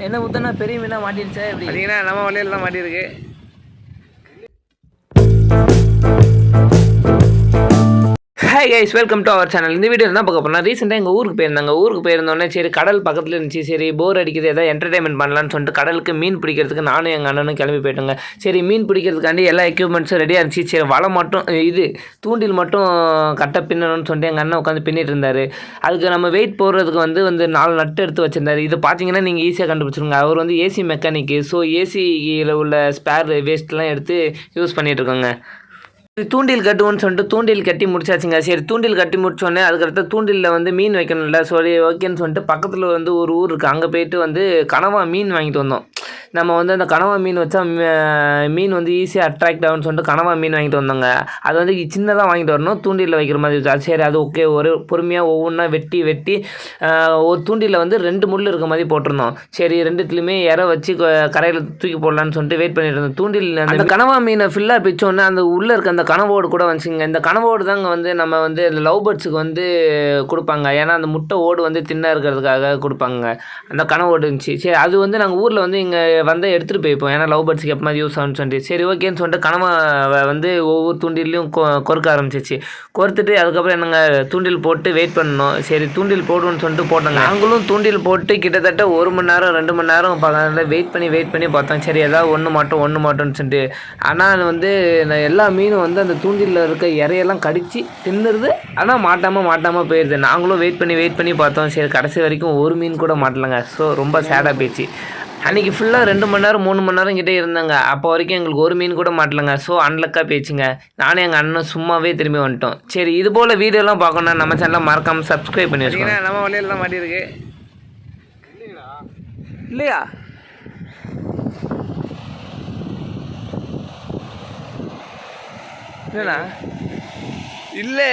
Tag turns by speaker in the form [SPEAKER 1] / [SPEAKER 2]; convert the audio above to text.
[SPEAKER 1] என்ன ஊத்தனா பெரிய மீனா மாட்டிருச்சா எப்படி?
[SPEAKER 2] பார்த்தீங்கன்னா நம்ம வலையில் தான் மாட்டியிருக்கு.
[SPEAKER 1] Hi guys, welcome to our channel. இந்த வீடியோ என்ன பார்க்க போனால், ரீசெண்டாக எங்கள் ஊருக்கு போயிருந்தாங்க. ஊருக்கு போயிருந்தோடனே சரி கடல் பக்கத்தில் இருந்துச்சு, சரி போர் அடிக்குது, ஏதாவது என்டர்டைன்மெண்ட் பண்ணலான்னு சொல்லிட்டு கடலுக்கு மீன் பிடிக்கிறதுக்கு நானும் எங்கள் அண்ணனும் கிளம்பி போயிட்டோங்க. சரி மீன் பிடிக்கிறதுக்காண்டி எல்லா எக்யூப்மெண்ட்ஸும் ரெடியாக இருந்துச்சு. சரி வலை மட்டும் தூண்டில் மட்டும் கரெக்டாக பின்னணும்னு சொல்லிட்டு எங்கள் அண்ணன் உட்காந்து பின்னிட்டு இருந்தார். அதுக்கு நம்ம வெயிட் போடுறதுக்கு வந்து 4 நட்டு எடுத்து வச்சுருந்தார். இது பார்த்தீங்கன்னா நீங்கள் ஈஸியாக கண்டுபிடிச்சிருங்க. அவர் வந்து ஏசி மெக்கானிக்கு. ஸோ ஏசியில் உள்ள ஸ்பேர் வேஸ்ட்லாம் எடுத்து யூஸ் பண்ணிகிட்டு இருக்கோங்க. தூண்டில் கட்டுவோன்னு சொல்லிட்டு தூண்டில் கட்டி முடிச்சாச்சுங்க. சரி தூண்டில் கட்டி முடிச்சோடனே அதுக்கடுத்து தூண்டிலில் வந்து மீன் வைக்கணும்ல. சரி ஓகேன்னு சொல்லிட்டு பக்கத்தில் வந்து ஒரு ஊர் இருக்குது, அங்கே போய்ட்டு வந்து கனவா மீன் வாங்கிட்டு வந்தோம். நம்ம வந்து அந்த கனவா மீன் வச்சா மீன் வந்து ஈஸியாக அட்ராக்ட் ஆகும்னு சொல்லிட்டு கனவா மீன் வாங்கிட்டு வந்தோங்க. அது வந்து சின்னதாக வாங்கிட்டு வரணும், தூண்டிலில் வைக்கிற மாதிரி இருந்துச்சு. சரி அது ஓகே, ஒரு பொறுமையாக ஒவ்வொன்றா வெட்டி ஒரு தூண்டிலில் வந்து 2 முள் இருக்க மாதிரி போட்டிருந்தோம். சரி 2த்துலையுமே இற வச்சு கரையில் தூக்கி போடலான்னு சொல்லிட்டு வெயிட் பண்ணிட்டு இருந்தோம். தூண்டில் அந்த கனவா மீனை ஃபுல்லாக பிச்சோன்னே அந்த உள்ளே இருக்க அந்த கனவோடு கூட வந்துச்சுங்க. இந்த கனவோடு தாங்க வந்து நம்ம வந்து லவ் பேர்ட்ஸுக்கு வந்து கொடுப்பாங்க. ஏன்னா அந்த முட்டை ஓடு வந்து தின்னாக இருக்கிறதுக்காக கொடுப்பாங்க. அந்த கனவோடு இருந்துச்சு. சரி அது வந்து நாங்கள் ஊரில் வந்து இங்கே வந்து எடுத்துகிட்டு போய்ப்போம், ஏன்னா லவ் பேர்ட்ஸுக்கு எப்போ மாதிரி யூஸ் ஆகும்னு சொல்லிட்டு. சரி ஓகேன்னு சொல்லிட்டு கனவை வந்து ஒவ்வொரு தூண்டிலையும் கொறுக்க ஆரம்பிச்சிச்சு. கொறுத்துட்டு அதுக்கப்புறம் என்னங்க தூண்டில் போட்டு வெயிட் பண்ணணும். சரி தூண்டில் போடுவோன்னு சொல்லிட்டு போட்டோங்க. நாங்களும் தூண்டில் போட்டு கிட்டத்தட்ட 1 மணி நேரம் 2 மணி நேரம் வெயிட் பண்ணி பார்த்தோம். சரி ஏதாவது ஒன்று மாட்டோம்னு சொல்லிட்டு. ஆனால் வந்து எல்லா மீனும் வந்து அந்த தூண்டிலில் இருக்க இறையெல்லாம் கடித்து தின்னுருது, ஆனால் மாட்டாமல் போயிடுது. நாங்களும் வெயிட் பண்ணி பார்த்தோம். சரி கடைசி வரைக்கும் ஒரு மீன் கூட மாட்டலைங்க. ஸோ ரொம்ப சேடாக போயிடுச்சு. அன்றைக்கி ஃபுல்லாக 2 மணி நேரம் 3 மணி நேரம் கிட்டே இருந்தாங்க. அப்போ வரைக்கும் எங்களுக்கு ஒரு மீன் கூட மாட்டலைங்க. ஸோ அன்லக்காக போயிடுச்சுங்க. நானும் எங்கள் அண்ணன் சும்மாவே திரும்பி வந்துட்டோம். சரி இது போல் வீடியோலாம் பார்க்கணுன்னா நம்ம சேனலை மறக்காமல் சப்ஸ்கிரைப் பண்ணி வச்சுக்கோங்க.
[SPEAKER 2] நம்ம வலையில் தான் மாட்டியிருக்கு.
[SPEAKER 1] இல்லையா இல்லைண்ணா
[SPEAKER 2] இல்லை